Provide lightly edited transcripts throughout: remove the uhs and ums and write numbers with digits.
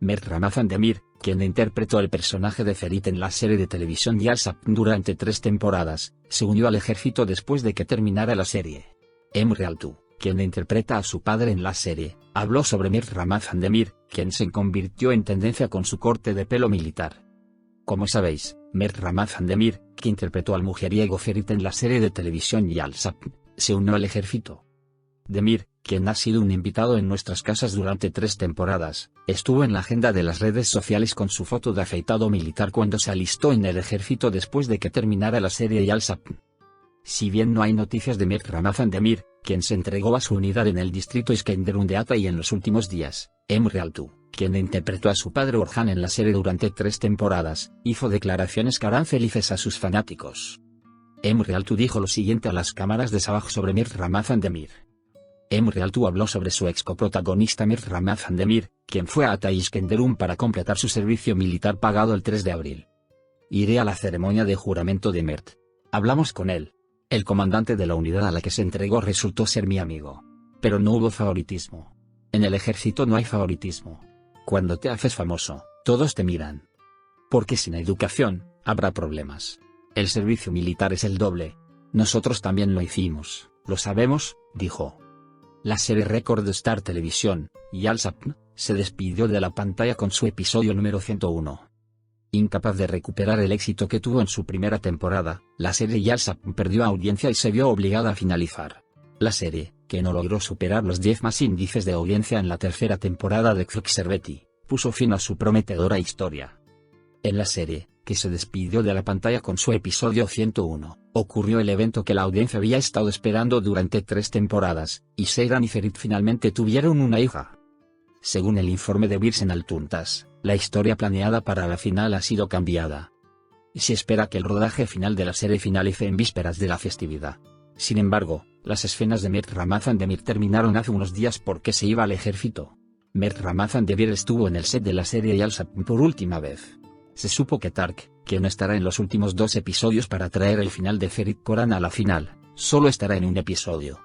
Mert Ramazan Demir, quien interpretó el personaje de Ferit en la serie de televisión Yalsapn durante 3 temporadas, se unió al ejército después de que terminara la serie. Emre Altuğ, quien interpreta a su padre en la serie, habló sobre Mert Ramazan Demir, quien se convirtió en tendencia con su corte de pelo militar. Como sabéis, Mert Ramazan Demir, que interpretó al mujeriego Ferit en la serie de televisión Yalsapn, se unió al ejército. Demir, quien ha sido un invitado en nuestras casas durante 3 temporadas, estuvo en la agenda de las redes sociales con su foto de afeitado militar cuando se alistó en el ejército después de que terminara la serie Yalsapn. Si bien no hay noticias de Mert Ramazan Demir, quien se entregó a su unidad en el distrito İskenderun de Hatay en los últimos días, Emre Altuğ, quien interpretó a su padre Orhan en la serie durante 3 temporadas, hizo declaraciones que harán felices a sus fanáticos. Emre Altuğ dijo lo siguiente a las cámaras de Sabah sobre Mert Ramazan Demir. Emre Altuğ habló sobre su ex coprotagonista Mert Ramazan Demir, quien fue a Hatay İskenderun para completar su servicio militar pagado el 3 de abril. Iré a la ceremonia de juramento de Mert. Hablamos con él. El comandante de la unidad a la que se entregó resultó ser mi amigo. Pero no hubo favoritismo. En el ejército no hay favoritismo. Cuando te haces famoso, todos te miran. Porque sin educación, habrá problemas. El servicio militar es el doble. Nosotros también lo hicimos, lo sabemos, dijo. La serie récord de Star Televisión, Yalsapn, se despidió de la pantalla con su episodio número 101. Incapaz de recuperar el éxito que tuvo en su primera temporada, la serie Yalsapn perdió audiencia y se vio obligada a finalizar. La serie, que no logró superar los 10 más índices de audiencia en la tercera temporada de Xokserveti, puso fin a su prometedora historia. En la serie, que se despidió de la pantalla con su episodio 101, ocurrió el evento que la audiencia había estado esperando durante 3 temporadas, y Seyran y Ferit finalmente tuvieron una hija. Según el informe de Birsen Altuntas, la historia planeada para la final ha sido cambiada. Se espera que el rodaje final de la serie finalice en vísperas de la festividad. Sin embargo, las escenas de Mert Ramazan Demir terminaron hace unos días porque se iba al ejército. Mert Ramazan Demir estuvo en el set de la serie Yalsapn por última vez. Se supo que Tark, que no estará en los últimos 2 episodios para traer el final de Ferit Koran a la final, solo estará en un episodio.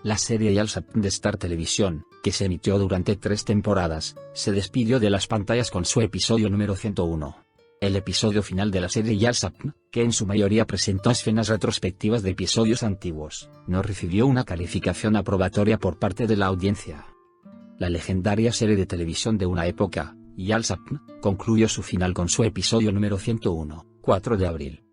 La serie Yalsapn de Star Televisión, que se emitió durante 3 temporadas, se despidió de las pantallas con su episodio número 101. El episodio final de la serie Yalsapn, que en su mayoría presentó escenas retrospectivas de episodios antiguos, no recibió una calificación aprobatoria por parte de la audiencia. La legendaria serie de televisión de una época, Yalsapn, concluyó su final con su episodio número 101, 4 de abril.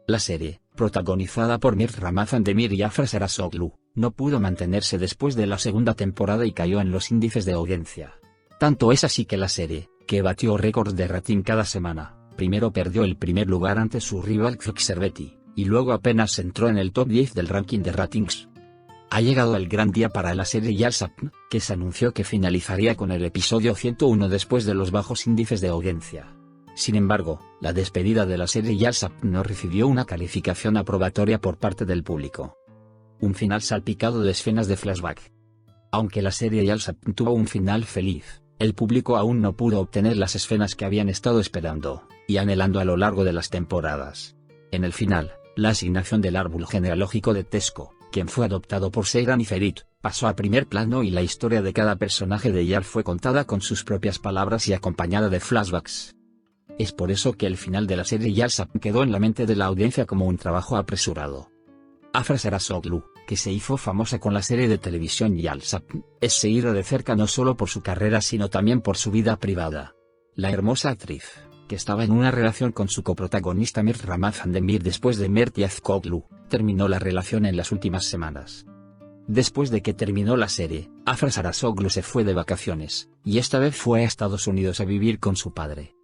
La serie, protagonizada por Mert Ramazan Demir y Afra Sarasoglu, no pudo mantenerse después de la segunda temporada y cayó en los índices de audiencia. Tanto es así que la serie, que batió récords de rating cada semana, primero perdió el primer lugar ante su rival Xokserveti, y luego apenas entró en el top 10 del ranking de ratings. Ha llegado el gran día para la serie Yalsapn, que se anunció que finalizaría con el episodio 101 después de los bajos índices de audiencia. Sin embargo, la despedida de la serie Yalsapn no recibió una calificación aprobatoria por parte del público. Un final salpicado de escenas de flashback. Aunque la serie Yalsapn tuvo un final feliz, el público aún no pudo obtener las escenas que habían estado esperando y anhelando a lo largo de las temporadas. En el final, la asignación del árbol genealógico de Tesco, quien fue adoptado por Seyran y Ferit, pasó a primer plano y la historia de cada personaje de Yal fue contada con sus propias palabras y acompañada de flashbacks. Es por eso que el final de la serie Yalsapn quedó en la mente de la audiencia como un trabajo apresurado. Afra Sarasoglu, que se hizo famosa con la serie de televisión Yalsapn, es seguida de cerca no solo por su carrera sino también por su vida privada. La hermosa actriz, que estaba en una relación con su coprotagonista Mert Ramazan Demir después de Mert Yazkoglu, terminó la relación en las últimas semanas. Después de que terminó la serie, Afra Sarasoglu se fue de vacaciones, y esta vez fue a Estados Unidos a vivir con su padre.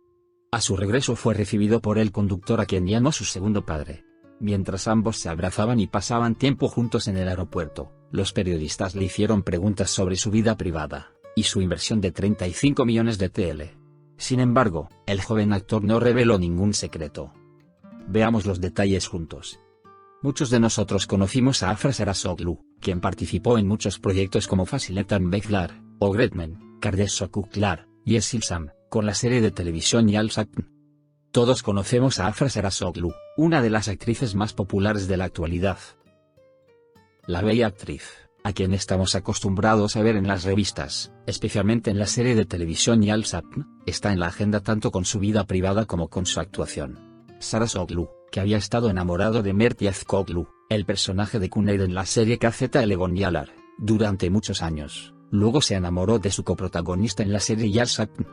A su regreso fue recibido por el conductor a quien llamó su segundo padre. Mientras ambos se abrazaban y pasaban tiempo juntos en el aeropuerto, los periodistas le hicieron preguntas sobre su vida privada y su inversión de 35 millones de TL. Sin embargo, el joven actor no reveló ningún secreto. Veamos los detalles juntos. Muchos de nosotros conocimos a Afra Sarasoglu, quien participó en muchos proyectos como Fasiletan Beklar, Ogretmen, Kardeş Sokuklar, y Yeşilçam, con la serie de televisión Yalsapn. Todos conocemos a Afra Sarasoglu, una de las actrices más populares de la actualidad. La bella actriz, a quien estamos acostumbrados a ver en las revistas, especialmente en la serie de televisión Yal Sapn, está en la agenda tanto con su vida privada como con su actuación. Sarasoglu, que había estado enamorado de Mert Yazkoglu, el personaje de Kuneid en la serie KZ Elegon Yalar, durante muchos años, luego se enamoró de su coprotagonista en la serie Yal Sapn.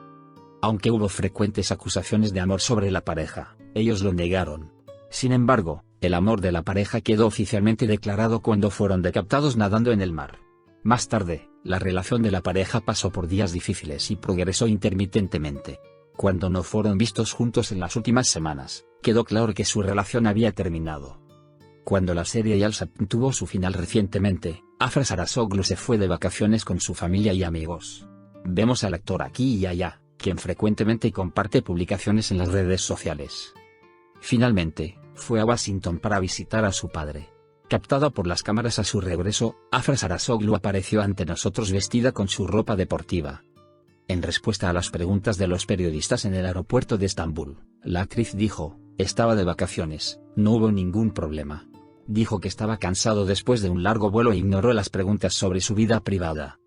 Aunque hubo frecuentes acusaciones de amor sobre la pareja, ellos lo negaron. Sin embargo, el amor de la pareja quedó oficialmente declarado cuando fueron decapitados nadando en el mar. Más tarde, la relación de la pareja pasó por días difíciles y progresó intermitentemente. Cuando no fueron vistos juntos en las últimas semanas, quedó claro que su relación había terminado. Cuando la serie Yal Sapn tuvo su final recientemente, Afra Sarasoglu se fue de vacaciones con su familia y amigos. Vemos al actor aquí y allá, quien frecuentemente comparte publicaciones en las redes sociales. Finalmente, fue a Washington para visitar a su padre. Captada por las cámaras a su regreso, Afra Sarasoglu apareció ante nosotros vestida con su ropa deportiva. En respuesta a las preguntas de los periodistas en el aeropuerto de Estambul, la actriz dijo: "Estaba de vacaciones, no hubo ningún problema". Dijo que estaba cansado después de un largo vuelo e ignoró las preguntas sobre su vida privada.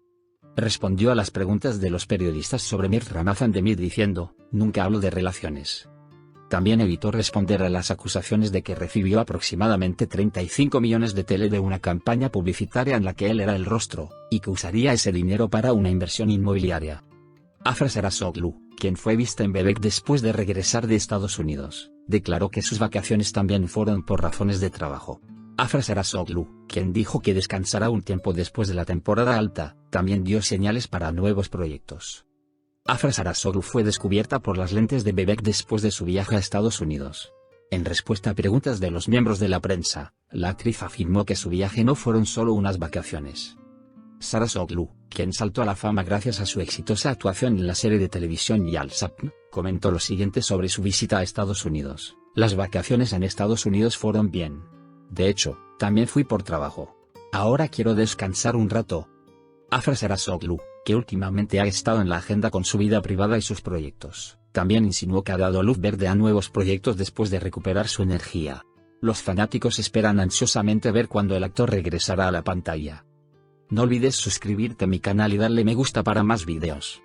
Respondió a las preguntas de los periodistas sobre Mert Ramazan Demir diciendo: "Nunca hablo de relaciones". También evitó responder a las acusaciones de que recibió aproximadamente 35 millones de TL de una campaña publicitaria en la que él era el rostro, y que usaría ese dinero para una inversión inmobiliaria. Afra Sarasoglu, quien fue vista en Bebek después de regresar de Estados Unidos, declaró que sus vacaciones también fueron por razones de trabajo. Afra Sarasoglu, quien dijo que descansará un tiempo después de la temporada alta, también dio señales para nuevos proyectos. Afra Sarasoglu fue descubierta por las lentes de Bebek después de su viaje a Estados Unidos. En respuesta a preguntas de los miembros de la prensa, la actriz afirmó que su viaje no fueron solo unas vacaciones. Sarasoglu, quien saltó a la fama gracias a su exitosa actuación en la serie de televisión Yal Sapn, comentó lo siguiente sobre su visita a Estados Unidos: "Las vacaciones en Estados Unidos fueron bien. De hecho, también fui por trabajo. Ahora quiero descansar un rato". Afra Sarasoglu, que últimamente ha estado en la agenda con su vida privada y sus proyectos, también insinuó que ha dado luz verde a nuevos proyectos después de recuperar su energía. Los fanáticos esperan ansiosamente ver cuándo el actor regresará a la pantalla. No olvides suscribirte a mi canal y darle me gusta para más videos.